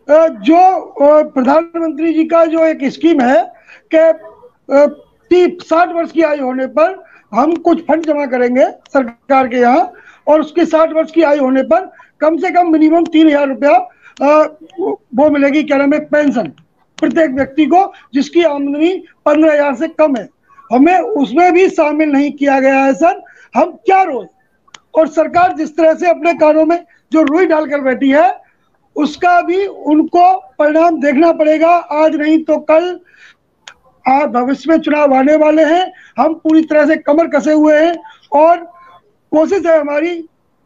जो प्रधानमंत्री जी का जो एक स्कीम है कि 60 वर्ष की आयु होने पर हम कुछ फंड जमा करेंगे सरकार के यहाँ, और उसकी 60 वर्ष की आयु होने पर कम से कम मिनिमम 3,000 रुपया वो मिलेगी, क्या नाम है, पेंशन प्रत्येक व्यक्ति को जिसकी आमदनी 15,000 से कम है। हमें उसमें भी शामिल नहीं किया गया है सर। हम क्या रोए? और सरकार जिस तरह से अपने कानों में जो रुई डालकर बैठी है, उसका भी उनको परिणाम देखना पड़ेगा। आज नहीं तो कल भविष्य में चुनाव आने वाले हैं। हम पूरी तरह से कमर कसे हुए हैं और कोशिश है हमारी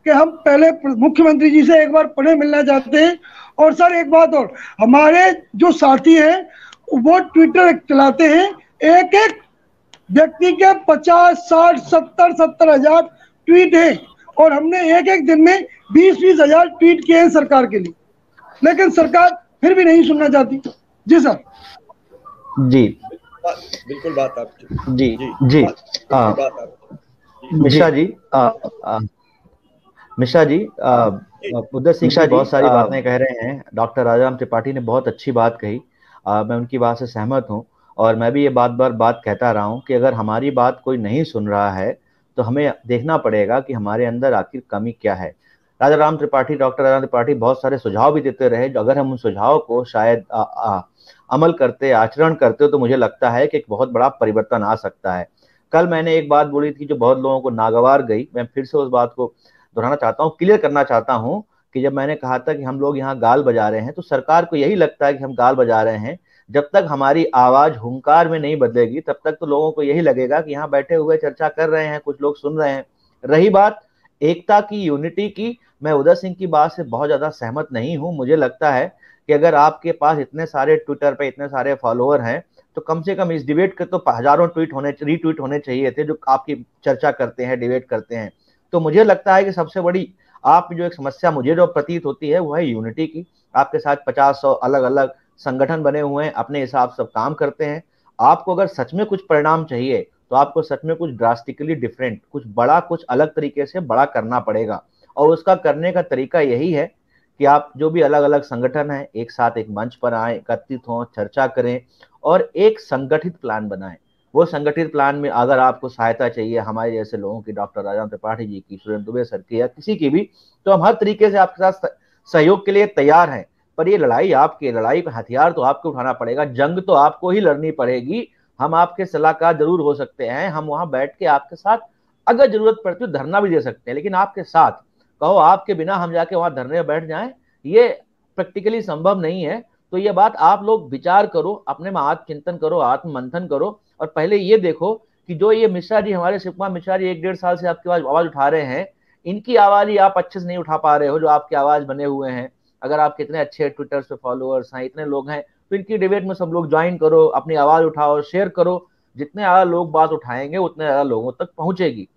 कि हम पहले मुख्यमंत्री जी से एक बार पुणे मिलना चाहते हैं। और सर एक बात और, हमारे जो साथी हैं वो ट्विटर चलाते हैं, एक एक व्यक्ति के 50, 60, 70 हजार ट्वीट है, और हमने एक एक दिन में 20-20 हजार ट्वीट किए हैं सरकार के लिए, लेकिन सरकार फिर भी नहीं सुनना चाहती। जी सर। जी बिल्कुल बात आपकी। जी जी जी बात आपकी। मिश्रा जी, मिश्रा जी, उदय सिंह जी बहुत सारी बातें कह रहे हैं। डॉक्टर राजाराम त्रिपाठी ने बहुत अच्छी बात कही, मैं उनकी बात से सहमत हूं। और मैं भी ये बात कहता रहा हूं कि अगर हमारी बात कोई नहीं सुन रहा है तो हमें देखना पड़ेगा कि हमारे अंदर आखिर कमी क्या है। राजाराम त्रिपाठी, डॉक्टर राजाराम त्रिपाठी बहुत सारे सुझाव भी देते रहे, अगर हम उन सुझाव को शायद अमल करते, आचरण करते तो मुझे लगता है कि एक बहुत बड़ा परिवर्तन आ सकता है। कल मैंने एक बात बोली थी जो बहुत लोगों को नागवार गई, मैं फिर से उस बात को दोहराना चाहता हूँ, क्लियर करना चाहता हूँ कि जब मैंने कहा था कि हम लोग यहाँ गाल बजा रहे हैं तो सरकार को यही लगता है कि हम गाल बजा रहे हैं। जब तक हमारी आवाज हुंकार में नहीं बदलेगी तब तक तो लोगों को यही लगेगा कि यहाँ बैठे हुए चर्चा कर रहे हैं, कुछ लोग सुन रहे हैं। रही बात एकता की, यूनिटी की, मैं उदय सिंह की बात से बहुत ज्यादा सहमत नहीं हूँ। मुझे लगता है कि अगर आपके पास इतने सारे ट्विटर पे इतने सारे फॉलोअर हैं तो कम से कम इस डिबेट के तो हजारों रीट्वीट होने चाहिए थे जो आपकी चर्चा करते हैं, डिबेट करते हैं। तो मुझे लगता है कि सबसे बड़ी आप जो एक समस्या मुझे जो प्रतीत होती है वो है यूनिटी की। आपके साथ 50-100 अलग अलग संगठन बने हुए हैं, अपने हिसाब से काम करते हैं। आपको अगर सच में कुछ परिणाम चाहिए तो आपको सच में कुछ ड्रास्टिकली डिफरेंट, कुछ बड़ा, कुछ अलग तरीके से बड़ा करना पड़ेगा। और उसका करने का तरीका यही है कि आप जो भी अलग अलग संगठन है एक साथ एक मंच पर आए, एकत्रित हों, चर्चा करें और एक संगठित प्लान बनाएं। वो संगठित प्लान में अगर आपको सहायता चाहिए हमारे जैसे लोगों की, डॉक्टर राजाराम त्रिपाठी जी की, सुरेंद्र दुबे सर की या किसी की भी, तो हम हर तरीके से आपके साथ सहयोग के लिए तैयार हैं। पर ये लड़ाई आपकी, लड़ाई पे हथियार तो आपको उठाना पड़ेगा, जंग तो आपको ही लड़नी पड़ेगी। हम आपके सलाहकार जरूर हो सकते हैं, हम वहां बैठ के आपके साथ अगर जरूरत पड़ती है धरना भी दे सकते हैं, लेकिन आपके साथ कहो आपके बिना हम जाके वहां धरने में बैठ जाएं, ये प्रैक्टिकली संभव नहीं है। तो ये बात आप लोग विचार करो, अपने में आत्मचिंतन करो, आत्म मंथन करो और पहले ये देखो कि जो ये मिश्रा जी, हमारे शिव कुमार मिश्रा जी 1-1.5 साल से आपकी आवाज उठा रहे हैं, इनकी आवाज ही आप अच्छे से नहीं उठा पा रहे हो जो आपकी आवाज बने हुए हैं। अगर आप कितने अच्छे ट्विटर पे फॉलोअर्स हैं, इतने लोग हैं, तो इनकी डिबेट में सब लोग ज्वाइन करो, अपनी आवाज उठाओ, शेयर करो। जितने ज्यादा लोग बात उठाएंगे उतने ज्यादा लोगों तक पहुंचेगी।